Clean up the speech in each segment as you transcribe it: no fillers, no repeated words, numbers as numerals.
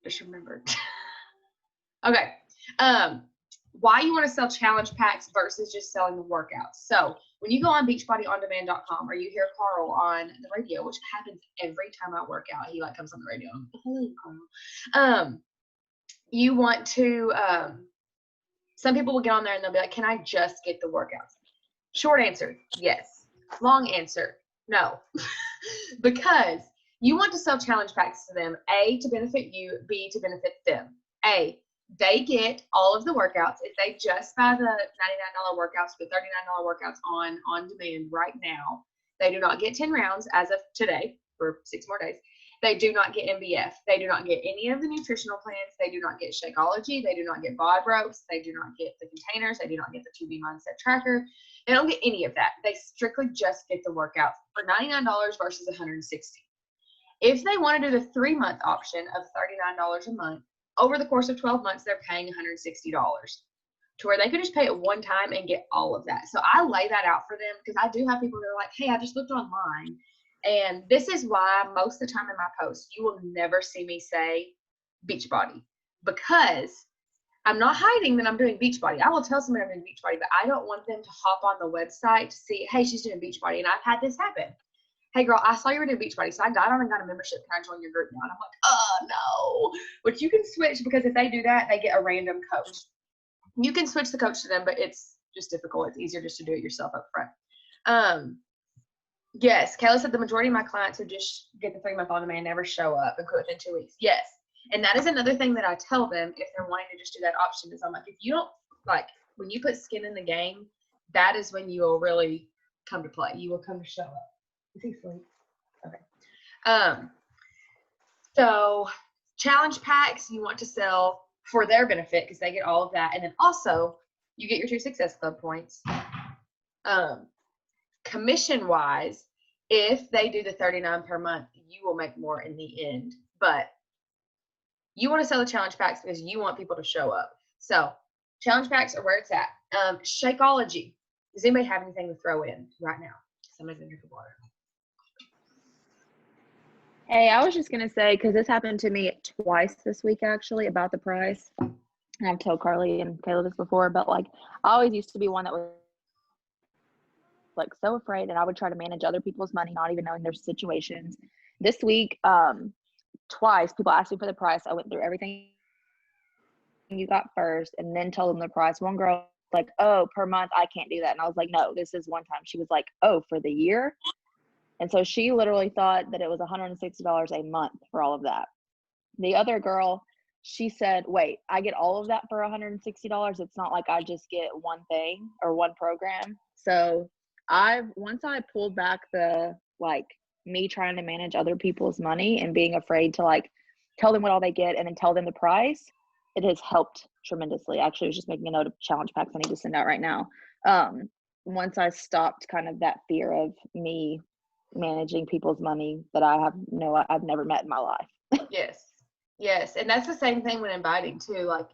Just remembered. Okay. Why you want to sell challenge packs versus just selling the workouts. So when you go on beachbodyondemand.com or you hear Carl on the radio, which happens every time I work out, he like comes on the radio. Hello, Carl. You want to, some people will get on there and they'll be like, can I just get the workouts? Short answer, yes. Long answer, no. Because you want to sell challenge packs to them, A, to benefit you, B, to benefit them. A, they get all of the workouts. If they just buy the $99 workouts, the $39 workouts on demand right now, they do not get 10 rounds as of today for 6 more days. They do not get MBF. They do not get any of the nutritional plans. They do not get Shakeology. They do not get bod ropes. They do not get the containers. They do not get the 2B mindset tracker. They don't get any of that. They strictly just get the workouts for $99 versus $160. If they want to do the 3-month option of $39 a month, over the course of 12 months, they're paying $160 to where they could just pay it one time and get all of that. So I lay that out for them because I do have people that are like, hey, I just looked online. And this is why most of the time in my posts, you will never see me say Beachbody, because I'm not hiding that I'm doing Beachbody. I will tell somebody I'm doing Beachbody, but I don't want them to hop on the website to see, hey, she's doing Beachbody. And I've had this happen. Hey, girl, I saw you were doing Beachbody, so I got on and got a membership. Can I join your group now? And I'm like, oh, no. But you can switch, because if they do that, they get a random coach. You can switch the coach to them, but it's just difficult. It's easier just to do it yourself up front. Yes, Kayla said the majority of my clients who just get the 3-month on demand never show up and quit within 2 weeks. Yes. And that is another thing that I tell them if they're wanting to just do that option is I'm like, if you don't, like, when you put skin in the game, that is when you will really come to play. You will come to show up. Is he asleep? Okay. So challenge packs you want to sell for their benefit because they get all of that. And then also you get your 2 Success Club points. Commission wise, if they do the $39 per month, you will make more in the end. But you want to sell the challenge packs because you want people to show up. So challenge packs are where it's at. Shakeology. Does anybody have anything to throw in right now? Somebody's gonna drink water. Hey, I was just going to say, because this happened to me twice this week, actually, about the price. And I've told Carly and Kayla this before, but, like, I always used to be one that was, like, so afraid, and I would try to manage other people's money, not even knowing their situations. This week, twice, people asked me for the price. I went through everything you got first and then told them the price. One girl like, oh, per month, I can't do that. And I was like, no, this is one time. She was like, oh, for the year? And so she literally thought that it was $160 a month for all of that. The other girl, she said, wait, I get all of that for $160? It's not like I just get one thing or one program. So once I pulled back the, like, me trying to manage other people's money and being afraid to, like, tell them what all they get and then tell them the price, it has helped tremendously. Actually, I was just making a note of challenge packs I need to send out right now. Once I stopped kind of that fear of me managing people's money that I've never met in my life. Yes. And that's the same thing when inviting too. Like,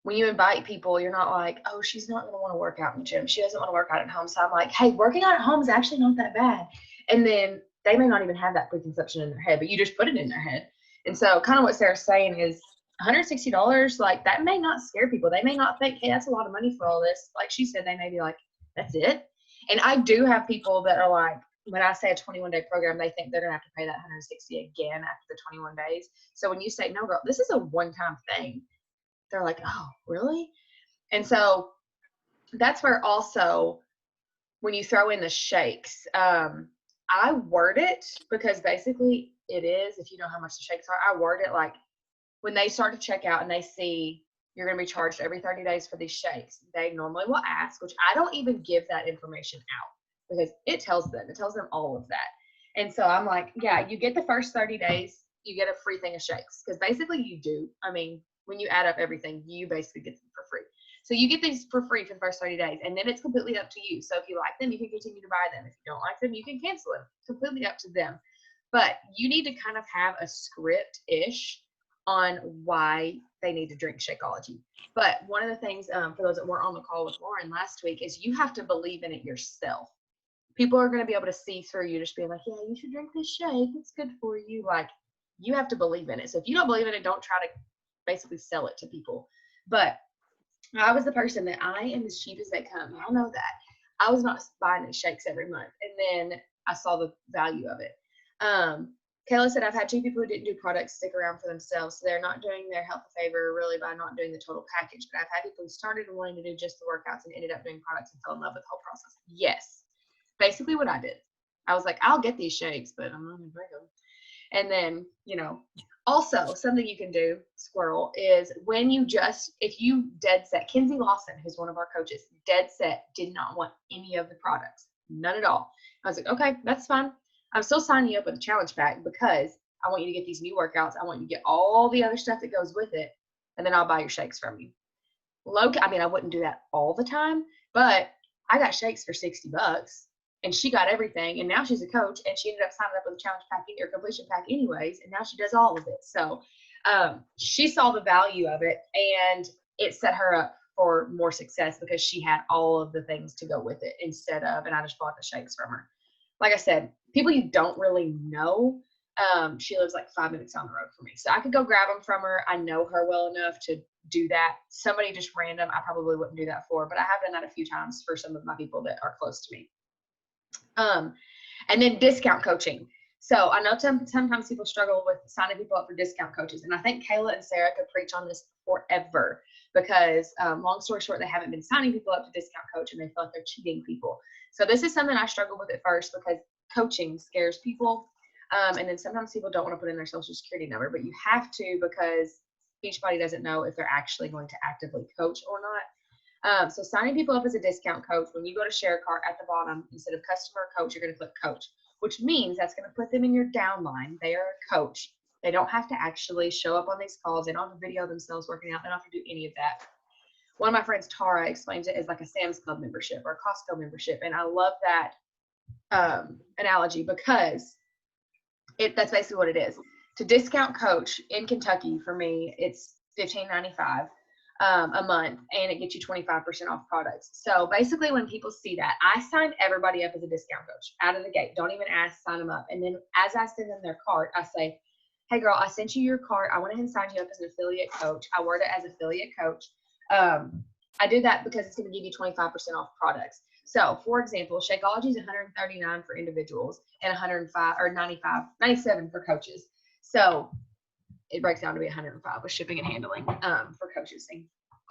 when you invite people, you're not like, oh, she's not going to want to work out in the gym. She doesn't want to work out at home. So I'm like, hey, working out at home is actually not that bad. And then they may not even have that preconception in their head, but you just put it in their head. And so kind of what Sarah's saying is $160, like, that may not scare people. They may not think, hey, that's a lot of money for all this. Like she said, they may be like, that's it. And I do have people that are like, when I say a 21-day program, they think they're going to have to pay that $160 again after the 21 days. So when you say, no, girl, this is a one-time thing, they're like, oh, really? And so that's where also when you throw in the shakes, I word it because basically it is, if you know how much the shakes are, I word it like when they start to check out and they see you're going to be charged every 30 days for these shakes, they normally will ask, which I don't even give that information out because it tells them all of that. And so I'm like, yeah, you get the first 30 days, you get a free thing of shakes because basically you do. I mean, when you add up everything, you basically get them for free. So you get these for free for the first 30 days, and then it's completely up to you. So if you like them, you can continue to buy them. If you don't like them, you can cancel them. Completely up to them. But you need to kind of have a script-ish on why they need to drink Shakeology. But one of the things, for those that weren't on the call with Lauren last week, is you have to believe in it yourself. People are going to be able to see through you just being like, yeah, you should drink this shake. It's good for you. Like, you have to believe in it. So if you don't believe in it, don't try to basically sell it to people. But I was the person that I am as cheap as they come. Y'all know that. I was not buying these shakes every month. And then I saw the value of it. Kayla said, I've had 2 people who didn't do products stick around for themselves. So they're not doing their health a favor really by not doing the total package. But I've had people who started wanting to do just the workouts and ended up doing products and fell in love with the whole process. Yes. Basically what I did. I was like, I'll get these shakes, but I'm not going to drink them. And then, also something you can do, Squirrel, is when if you dead set, Kenzie Lawson, who's one of our coaches, dead set did not want any of the products, none at all. I was like, okay, that's fine. I'm still signing you up with a challenge pack because I want you to get these new workouts. I want you to get all the other stuff that goes with it, and then I'll buy your shakes from you. I wouldn't do that all the time, but I got shakes for $60. And she got everything, and now she's a coach, and she ended up signing up with a challenge pack or completion pack anyways, and now she does all of it. So she saw the value of it, and it set her up for more success because she had all of the things to go with it instead of, and I just bought the shakes from her. Like I said, people you don't really know, she lives like 5 minutes down the road from me. So I could go grab them from her. I know her well enough to do that. Somebody just random, I probably wouldn't do that for, but I have done that a few times for some of my people that are close to me. And then discount coaching. So I know sometimes people struggle with signing people up for discount coaches. And I think Kayla and Sarah could preach on this forever because long story short, they haven't been signing people up to discount coach and they feel like they're cheating people. So this is something I struggled with at first because coaching scares people. And then sometimes people don't want to put in their social security number, but you have to because Beachbody doesn't know if they're actually going to actively coach or not. So signing people up as a discount coach, when you go to share cart at the bottom, instead of customer coach, you're going to click coach, which means that's going to put them in your downline. They are a coach. They don't have to actually show up on these calls. They don't have to video themselves working out. They don't have to do any of that. One of my friends, Tara, explains it as like a Sam's Club membership or a Costco membership. And I love that analogy because that's basically what it is. To discount coach in Kentucky, for me, it's $15.95. A month, and it gets you 25% off products. So basically when people see that, I sign everybody up as a discount coach out of the gate. Don't even ask, sign them up. And then as I send them their cart, I say, hey girl, I sent you your cart. I went ahead and signed you up as an affiliate coach. I word it as affiliate coach. I did that because it's going to give you 25% off products. So for example, Shakeology is $139 for individuals and $105 or $97 for coaches. So it breaks down to be $105 with shipping and handling for coaches and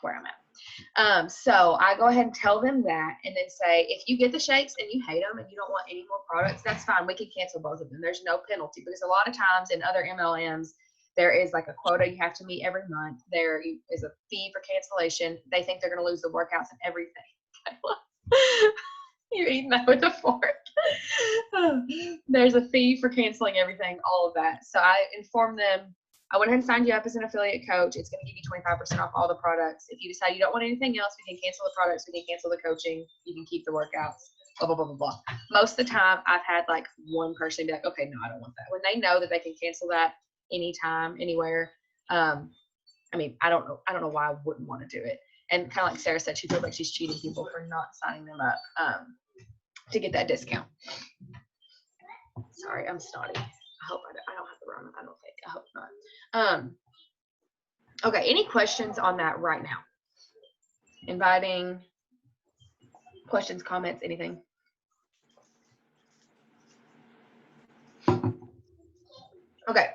where I'm at. So I go ahead and tell them that and then say, if you get the shakes and you hate them and you don't want any more products, that's fine. We can cancel both of them. There's no penalty because a lot of times in other MLMs, there is like a quota you have to meet every month. There is a fee for cancellation. They think they're going to lose the workouts and everything. You're eating that with a fork. There's a fee for canceling everything, all of that. So I inform them, I went ahead and signed you up as an affiliate coach. It's going to give you 25% off all the products. If you decide you don't want anything else, we can cancel the products. We can cancel the coaching. You can keep the workouts, blah, blah, blah, blah, blah. Most of the time, I've had like one person be like, okay, no, I don't want that. When they know that they can cancel that anytime, anywhere, I don't know why I wouldn't want to do it. And kind of like Sarah said, she feels like she's cheating people for not signing them up to get that discount. Sorry, I'm snotty. I hope I don't have the Rona. I don't think. I hope not. Okay, any questions on that right now? Inviting questions, comments, anything? Okay.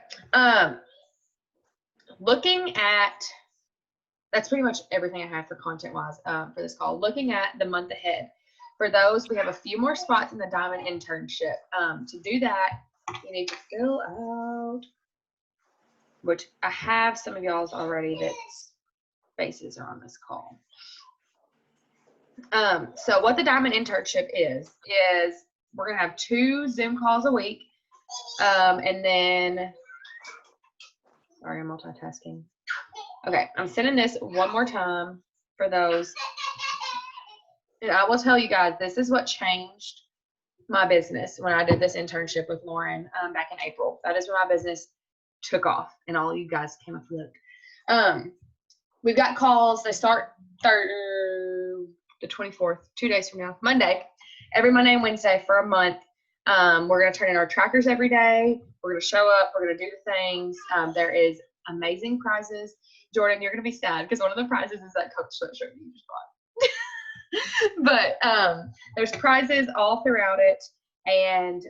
Looking at, that's pretty much everything I have for content-wise for this call. Looking at the month ahead. For those, we have a few more spots in the Diamond internship. To do that, you need to fill out, which I have some of y'all's already that faces are on this call. So what the Diamond internship is we're going to have 2 Zoom calls a week. And then, sorry, I'm multitasking. Okay, I'm sending this one more time for those. And I will tell you guys, this is what changed my business when I did this internship with Lauren back in April. That is when my business took off and all you guys came up with it. We've got calls. They start the 24th, 2 days from now, Monday, every Monday and Wednesday for a month. We're going to turn in our trackers every day. We're going to show up. We're going to do the things. There is amazing prizes. Jordan, you're going to be sad because one of the prizes is that Coach sweatshirt you just bought. But there's prizes all throughout it, and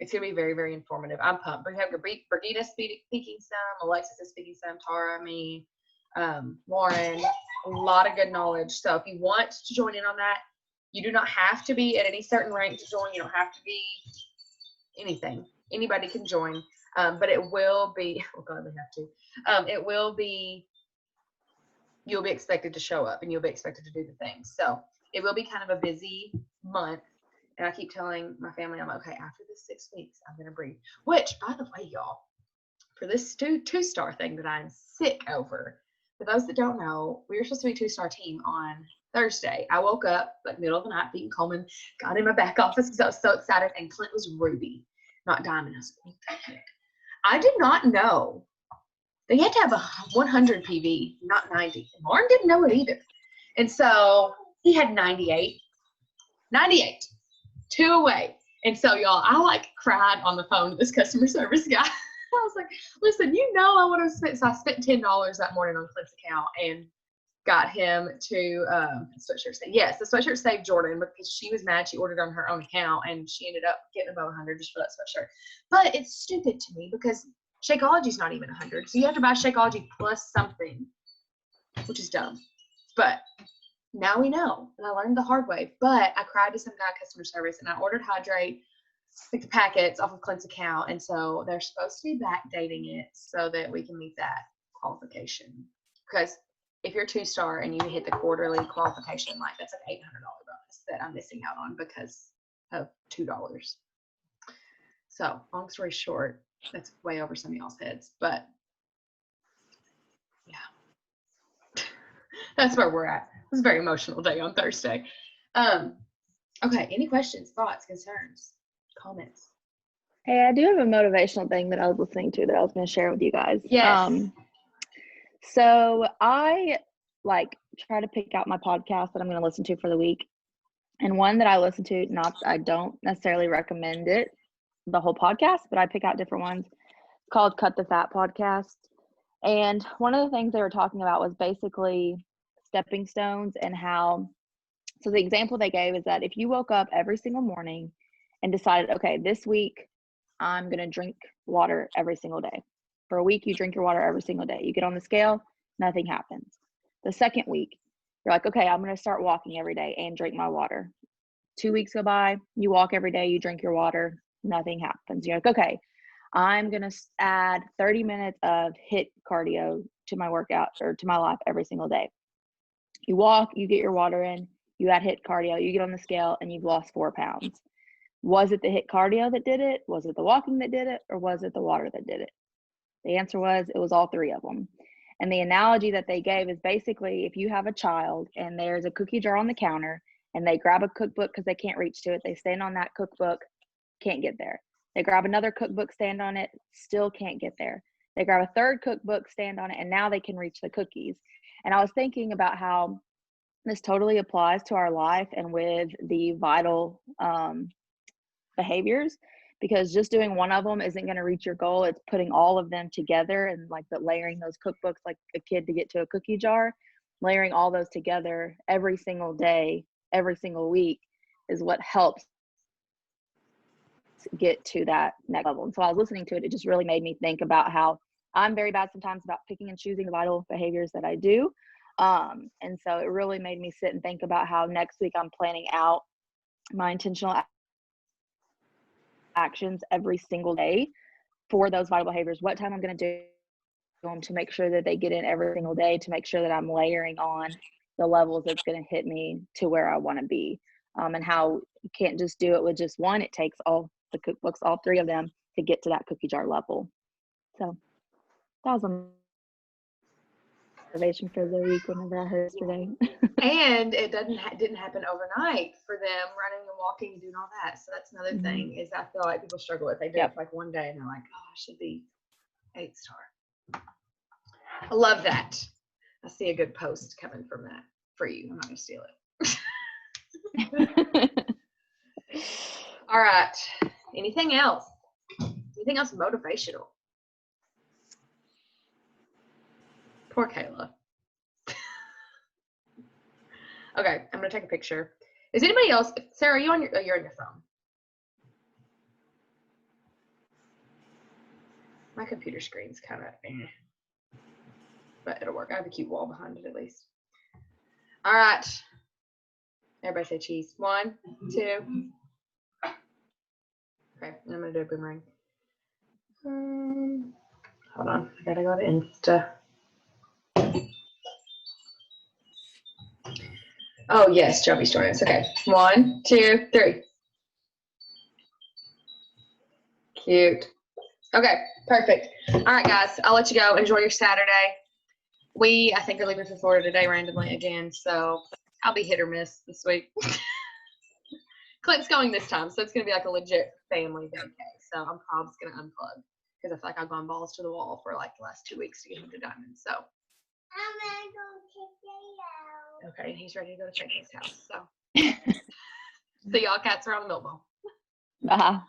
it's going to be very, very informative. I'm pumped. We have Brigitte speaking some, Alexis is speaking some, Tara, me, Lauren, a lot of good knowledge. So if you want to join in on that, you do not have to be at any certain rank to join. You don't have to be anything. Anybody can join, but it will be, we'll gladly have to. It will be, you'll be expected to show up and you'll be expected to do the things. So it will be kind of a busy month. And I keep telling my family, I'm like, okay, after this 6 weeks, I'm going to breathe. Which, by the way, y'all, for this two-star thing that I'm sick over, for those that don't know, we were supposed to be a 2-star team on Thursday. I woke up like middle of the night, beating Coleman, got in my back office because I was so excited, and Clint was ruby, not diamond. I was like, what the heck? I did not know they had to have a 100 PV, not 90. And Lauren didn't know it either. And so he had 98. 2 away. And so y'all, I like cried on the phone to this customer service guy. I was like, listen, you know I want to spend, so I spent $10 that morning on Clint's account and got him to sweatshirt save. Yes, the sweatshirt saved Jordan because she was mad she ordered on her own account and she ended up getting above 100 just for that sweatshirt. But it's stupid to me because Shakeology's not even 100. So you have to buy Shakeology plus something, which is dumb. But now we know, and I learned the hard way. But I cried to some guy customer service, and I ordered Hydrate, like the packets off of Clint's account, and so they're supposed to be backdating it so that we can meet that qualification. Because if you're 2-star and you hit the quarterly qualification, like that's an $800 bonus that I'm missing out on because of $2. So long story short, that's way over some of y'all's heads, but yeah, that's where we're at. It was a very emotional day on Thursday. Okay, any questions, thoughts, concerns, comments? Hey, I do have a motivational thing that I was listening to that I was going to share with you guys. Yes. So I try to pick out my podcast that I'm going to listen to for the week. And one that I listen to, I don't necessarily recommend it, the whole podcast, but I pick out different ones. It's called Cut the Fat Podcast. And one of the things they were talking about was basically stepping stones and how, so the example they gave is that if you woke up every single morning and decided, okay, this week I'm going to drink water every single day. For a week, you drink your water every single day. You get on the scale, nothing happens. The second week, you're like, okay, I'm going to start walking every day and drink my water. 2 weeks go by, you walk every day, you drink your water, nothing happens. You're like, okay, I'm going to add 30 minutes of HIIT cardio to my workout or to my life every single day. You walk, you get your water in, you add HIIT cardio, you get on the scale, and you've lost 4 pounds. Was it the HIIT cardio that did it? Was it the walking that did it? Or was it the water that did it? The answer was it was all 3 of them. And the analogy that they gave is basically if you have a child and there's a cookie jar on the counter and they grab a cookbook because they can't reach to it, they stand on that cookbook, can't get there. They grab another cookbook, stand on it, still can't get there. They grab a third cookbook, stand on it, and now they can reach the cookies. And I was thinking about how this totally applies to our life and with the vital behaviors, because just doing one of them isn't going to reach your goal. It's putting all of them together and layering those cookbooks like a kid to get to a cookie jar, layering all those together every single day, every single week is what helps get to that next level. And so I was listening to it. It just really made me think about how I'm very bad sometimes about picking and choosing the vital behaviors that I do. And so it really made me sit and think about how next week I'm planning out my intentional actions every single day for those vital behaviors, what time I'm going to do them to make sure that they get in every single day, to make sure that I'm layering on the levels that's going to hit me to where I want to be. And how you can't just do it with just one. It takes all the cookbooks, all 3 of them, to get to that cookie jar level. So that was a motivation for the week whenever I heard yesterday. And it didn't happen overnight for them running and walking and doing all that. So that's another thing is I feel like people struggle with. They do it like one day and they're like, oh, I should be 8-star. I love that. I see a good post coming from that for you. I'm not going to steal it. All right. Anything else? Anything else motivational? Poor Kayla. Okay, I'm gonna take a picture. Is anybody else? Sarah, are you on your? Oh, you're on your phone. My computer screen's kind of, but it'll work. I have a cute wall behind it at least. All right. Everybody say cheese. 1, 2. Okay, I'm gonna do a boomerang. Hold on, I gotta go to Insta. Oh yes, Joby Stories. Okay, 1, 2, 3. Cute. Okay, perfect. All right, guys, I'll let you go. Enjoy your Saturday. I think, are leaving for Florida today randomly again, so I'll be hit or miss this week. Clint's going this time, so it's gonna be like a legit family vacay. So I'm probably just gonna unplug because I feel like I've gone balls to the wall for like the last 2 weeks to get him to Diamond. So. I'm gonna go check it out. Okay, and he's ready to go to Tracy's house. So. So y'all cats are on the milk bowl. Bye.